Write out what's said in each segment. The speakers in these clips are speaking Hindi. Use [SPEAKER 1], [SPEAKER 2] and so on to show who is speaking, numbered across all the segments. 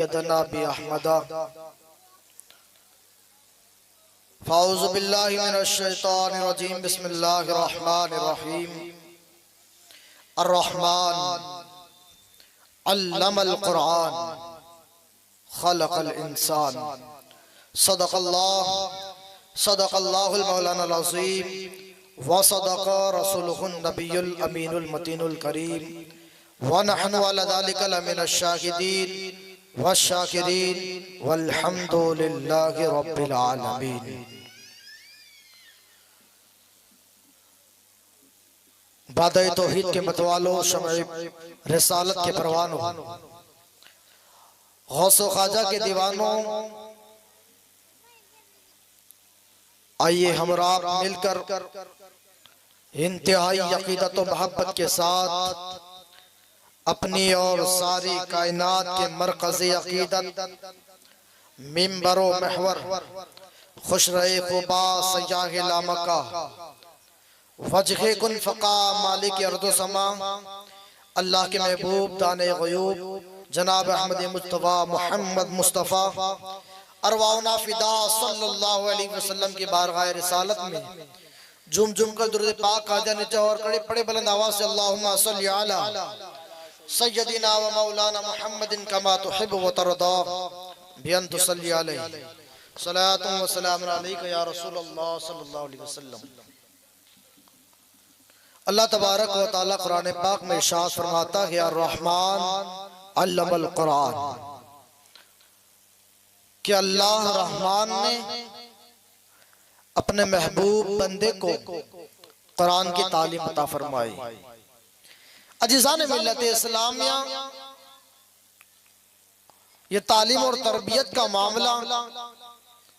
[SPEAKER 1] यदना बि अहमदा फ़ाऊज़ु बिल्लाहि मिनश शैतानिर रजीम बिस्मिल्लाहिर रहमानिर रहीम अर्रहमान अल्लमल कुरआन खलक़ल इंसान सदक़ल्लाहुल मौलानाल अज़ीम व सदक़ रसूलुहुन नबियुल अमीनुल मतीनुल करीम व नहनु अला ज़ालिका लमिनश शाहिदीन वश्शाकिरीन वल्हम्दुलिल्लाहि रब्बिल आलमीन। बादए तौहीद के मतवालो, शमए रिसालत के परवानों, गौसो ख्वाजा के दीवानों, आइए हमरा मिलकर इंतहाई अकीदत व मोहब्बत के साथ अपनी और सारी कायनात के मरकज़े अकीदत मिंबरो महवर खुशरे खुबा सयाह लामका वजहे कुन फ़क़ा मालिक अर्दो समा अल्लाह के महबूब दाने ग़यूब जनाब अहमद मुस्तफ़ा मोहम्मद मुस्तफ़ा अरवाना फ़िदा सल्लल्लाहु अलैहि वसल्लम की बारगाह रिसालत में झूम झूम कर दुरूद पाक आजा नीचे और कड़े पड़े बुलंद आवाज़ से अल्लाहुम्मा सल्ली अला सय्यदिना व मौलाना मुहम्मदिन कमा तुहिब्बु व तरदा बिअन तुसल्ली अलैहि सलातुन व सलामुन अलैका या रसूलल्लाह सल्लल्लाहु अलैहि वसल्लम। अल्लाह तबारक व तआला कुरान पाक में इरशाद फरमाता है अर्रहमान अल्लमल कुरआन, कि अल्लाह रहमान ने अपने महबूब बंदे को कुरान की तालीम अता फरमाई। अजीज़ान मिल्लत इस्लामिया, ये तालीम और तरबियत का मामला,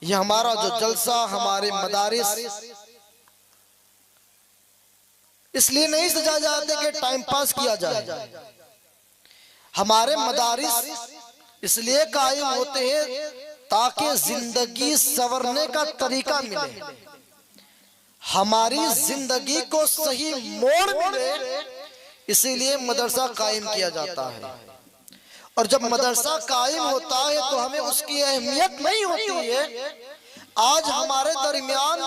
[SPEAKER 1] ये हमारा जो जलसा हमारे मदारिस इसलिए नहीं सजा जाते कि टाइम पास किया जाए। हमारे मदारिस इसलिए कायम होते हैं ताकि जिंदगी संवरने का तरीका मिले, हमारी जिंदगी को सही मोड़ मिले, इसीलिए मदरसा कायम किया जाता है। और जब मदरसा कायम होता है तो हमें उसकी अहमियत नहीं होती है। आज हमारे दरमियान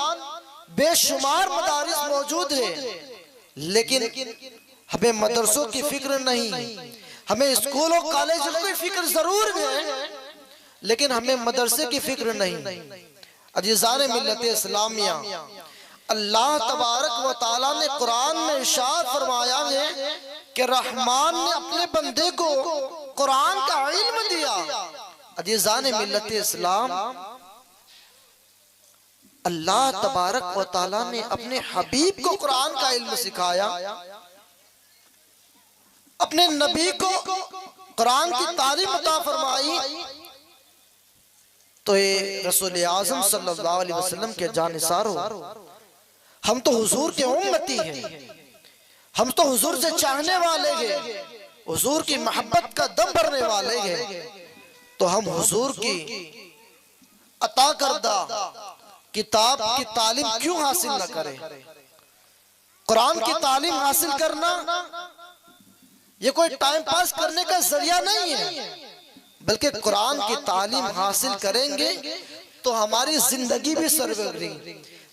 [SPEAKER 1] बेशुमार मदारिस मौजूद है, लेकिन हमें मदरसों की फिक्र नहीं। हमें स्कूलों कॉलेजों की फिक्र जरूर है, लेकिन हमें मदरसे की फिक्र नहीं। अजीज़ान मिल्लत इस्लामिया, अल्लाह तबारक व तआला ने कुरान में इरशाद फरमाया है कि रहमान ने अपने बंदे को कुरान का इल्म दिया। अजीज़ान मिल्लत इस्लाम, अल्लाह तबारक व तआला ने अपने हबीब को कुरान का इल्म सिखाया, अपने नबी को कुरान की तालीम अता फरमाई। तो ये रसूल आज़म सल्लल्लाहु अलैहि वसल्लम के जानिसार हो, हम तो हुजूर के उम्मती हैं, हम तो हुजूर से चाहने वाले हैं, हुजूर की मोहब्बत का दम भरने वाले हैं। तो हम हुजूर की अता करदा किताब की तालीम क्यों हासिल न करें? कुरान की तालीम हासिल करना ये कोई टाइम पास करने का जरिया नहीं है, बल्कि कुरान की तालीम हासिल करेंगे तो हमारी जिंदगी भी सरवरी,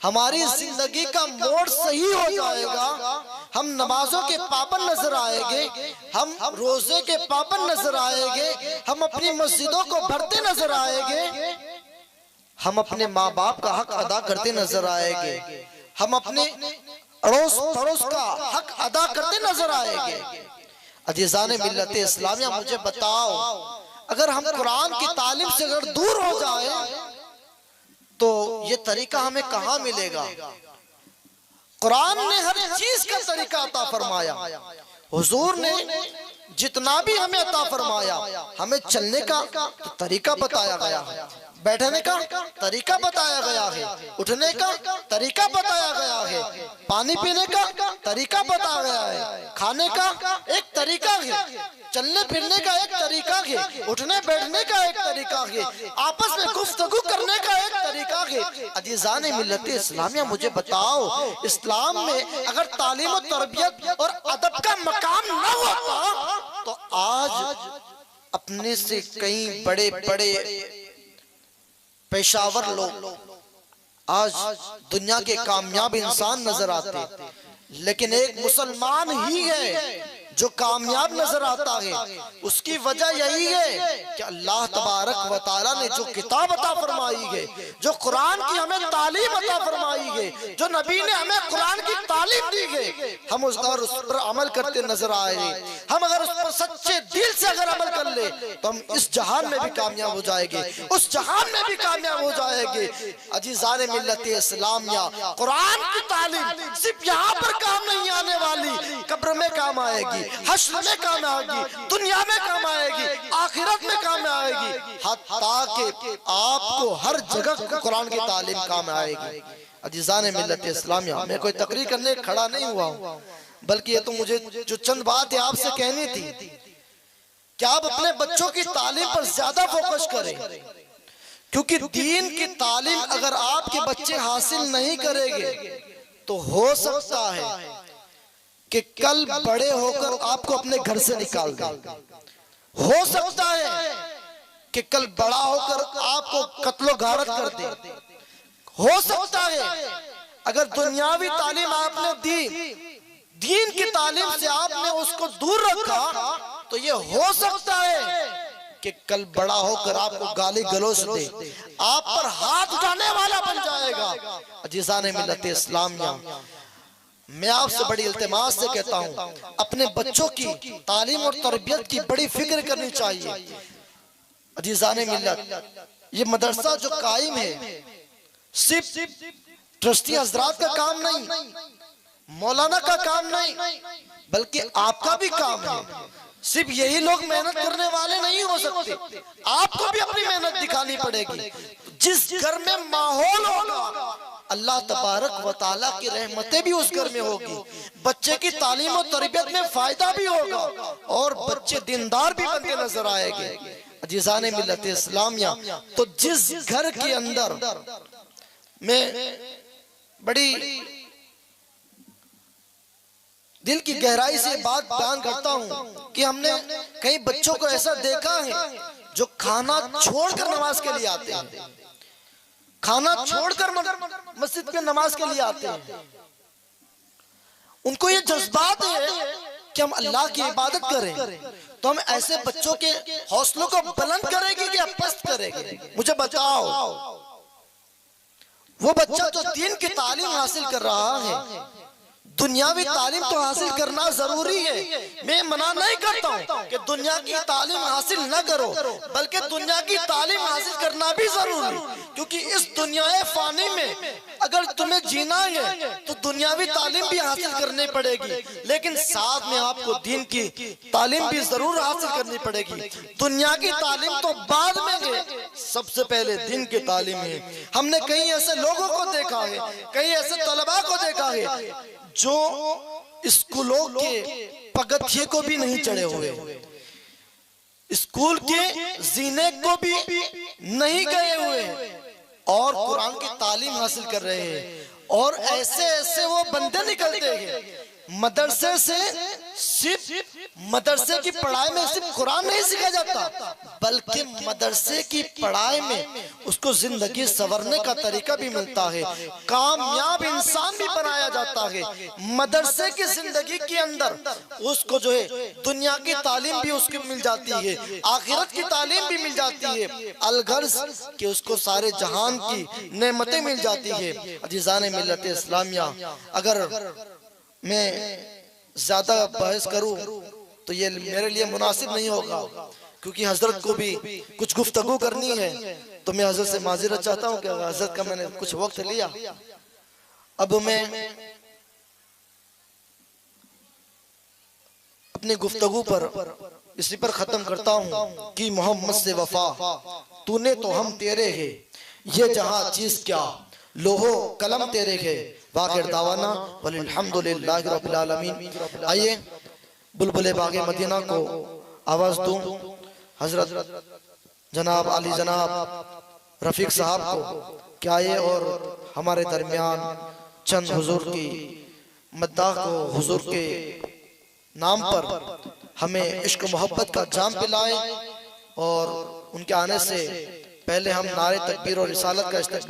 [SPEAKER 1] हमारी जिंदगी का मोड़ सही हो जाएगा। हम नमाजों के पाबंद नजर आएंगे, हम रोजे के पाबंद नजर आएंगे, हम अपनी मस्जिदों को भरते नजर आएंगे, हम अपने माँ बाप का हक अदा करते नजर आएंगे, हम अपने अड़ोस पड़ोस का हक अदा करते नजर आएंगे। अजीज़ान मिल्लत इस्लामिया, मुझे बताओ, अगर हम कुरान की तालीम से अगर दूर हो जाए तो ये तरीका हमें कहाँ मिलेगा? कुरान ने हर चीज का तरीका अता फरमाया, हुजूर ने जितना भी हमें अता फरमाया, हमें चलने का तरीका बताया गया है, बैठने का तरीका बताया गया है, उठने का तरीका बताया गया है, पानी पीने का तरीका बताया गया है, खाने का एक तरीका है, चलने फिरने का एक तरीका है, उठने बैठने का एक तरीका है, आपस में गुफ्तगू करने का एक तरीका है। अजीज़ान मिल्लत इस्लामिया, मुझे बताओ, इस्लाम में अगर तालीम और तरबियत और अदब का मकाम न होता तो आज अपने से कई बड़े बड़े पेशावर लोग आज दुनिया के कामयाब इंसान नजर आते, लेकिन एक मुसलमान ही है जो कामयाब नजर आता है। उसकी वजह यही है कि अल्लाह तबारक व तआला ने जो किताब अता फरमाई है, जो कुरान की हमें तालीम अता फरमाई है, जो नबी ने हमें कुरान की तालीम दी है, हम उस पर अमल करते नजर आए। हम अगर उस पर सच्चे दिल से अगर अमल कर ले तो हम इस जहान में भी कामयाब हो जाएंगे, उस जहान में भी कामयाब हो जाएंगे। अजीज़ान मिल्लत इस्लामिया, कुरान की तालीम सिर्फ यहाँ पर काम नहीं आने वाली, कब्र में काम आएगी, हश्र में काम आएगी, दुनिया में काम आएगी, आखिरत में काम आएगी, हत्ता कि आपको हर जगह कुरान की तालीम काम आएगी। अजीज़ान मिल्लत इस्लामिया, मैं कोई तकरीर करने खड़ा नहीं हुआ हूँ, बल्कि ये तो मुझे जो चंद बातें आपसे कहनी थी कि आप अपने बच्चों की तालीम पर ज्यादा फोकस करें, क्योंकि दीन की तालीम अगर आपके बच्चे हासिल नहीं करेंगे तो हो सकता है कि कल बड़े होकर आपको अपने घर से निकाल दें। हो सकता है कि कल बड़ा होकर आपको कत्लो गारत कर दे। हो सकता है अगर दुनियावी तालीम आपने दी, दीन की तालीम से आपने उसको दूर रखा, तो ये हो सकता है कि कल बड़ा होकर आपको गाली गलौज दे, आप पर हाथ उठाने वाला बन जाएगा। अजीज़ान मिल्लत इस्लामिया, मैं आपसे बड़ी इल्तिमास से कहता हूँ, अपने बच्चों की तालीम और तरबियत की बड़ी फिक्र करनी चाहिए। अजीज़ान मिल्लत, ये मदरसा जो कायम है सिर्फ ट्रस्टी हजरात का काम नहीं, मौलाना का काम नहीं, बल्कि आपका भी काम है। सिर्फ यही लोग मेहनत करने वाले नहीं हो सकते, आपको भी अपनी मेहनत दिखानी पड़ेगी। जिस घर में माहौल होगा, अल्लाह तबारक व तआला की रहमतें भी उस घर में होगी, बच्चे की तालीम और तरबियत में फायदा भी होगा और बच्चे दीनदार भी बनके नजर आएंगे। अजीज़ान मिल्लत इस्लामिया, तो जिस घर के अंदर मैं बड़ी दिल की गहराई से बात बयान करता हूँ कि हमने कई बच्चों को ऐसा देखा है जो खाना छोड़कर नमाज के लिए आते हैं, खाना छोड़कर मस्जिद में नमाज के लिए आते हैं। उनको ये जज्बात है कि हम अल्लाह की इबादत करें, तो हम ऐसे बच्चों के हौसलों को बुलंद करेंगे कि पस्त करेंगे। मुझे बचाओ। वो बच्चा जो दीन की तालीम हासिल कर रहा है, दुनियावी तालीम तो हासिल करना जरूरी है, मैं मना नहीं करता हूँ कि दुनिया की तालीम हासिल न करो, बल्कि दुनिया की तालीम हासिल करना भी जरूरी, क्योंकि इस दुनिया फानी में अगर तुम्हें जीना है तो दुनियावी तालीम भी हासिल करनी पड़ेगी, लेकिन साथ में आपको दीन की तालीम भी जरूर हासिल करनी पड़ेगी। दुनिया की तालीम तो बाद में है, सबसे पहले दीन की तालीम है। हमने कई ऐसे लोगों को देखा है, कई ऐसे तलबा को देखा है जो स्कूलों के पगथिये को भी नहीं चढ़े हुए, स्कूल के जीने को भी नहीं गए हुए और कुरान की तालीम हासिल कर रहे हैं। और ऐसे ऐसे वो बंदे निकलते हैं मदरसे से, सिर्फ मदरसे की पढ़ाई में सिर्फ कुरान नहीं सीखा जाता, बल्कि मदरसे की पढ़ाई में उसको जिंदगी संवरने का तरीका भी मिलता है, कामयाब इंसान भी बनाया जाता है। मदरसे की जिंदगी के अंदर उसको जो है दुनिया की तालीम भी उसको मिल जाती है, आखिरत की तालीम भी मिल जाती है, अलगर्ज कि उसको सारे जहान की नेमतें मिल जाती है। अजीज़ान मिल्लत इस्लामिया, अगर मैं ज्यादा बहस करूं तो ये मेरे लिए मुनासिब नहीं होगा, क्योंकि हजरत को भी कुछ गुफ्तगू करनी है, तो मैं हजरत से माजिरत चाहता हूं कि हजरत का मैंने कुछ वक्त लिया। अब मैं अपनी गुफ्तगू पर इसी पर खत्म करता हूं कि मोहम्मद से वफा तूने तो हम तेरे है, ये जहां चीज क्या लोहो कलम तेरे है, वाक़िर दावाना वल्हम्दुलिल्लाहि रब्बिल आलमीन। आइए बुलबुले बागे मदीना को आवाज दूं, हजरत जनाब अली जनाब रफीक साहब को क्या आए और हमारे दरमियान चंद हुजूर की मद्दाह को हुजूर के नाम पर हमें इश्क मोहब्बत का जाम पिलाए। और उनके आने से पहले हम नारे तकबीर और रिसालत का इस्तेमाल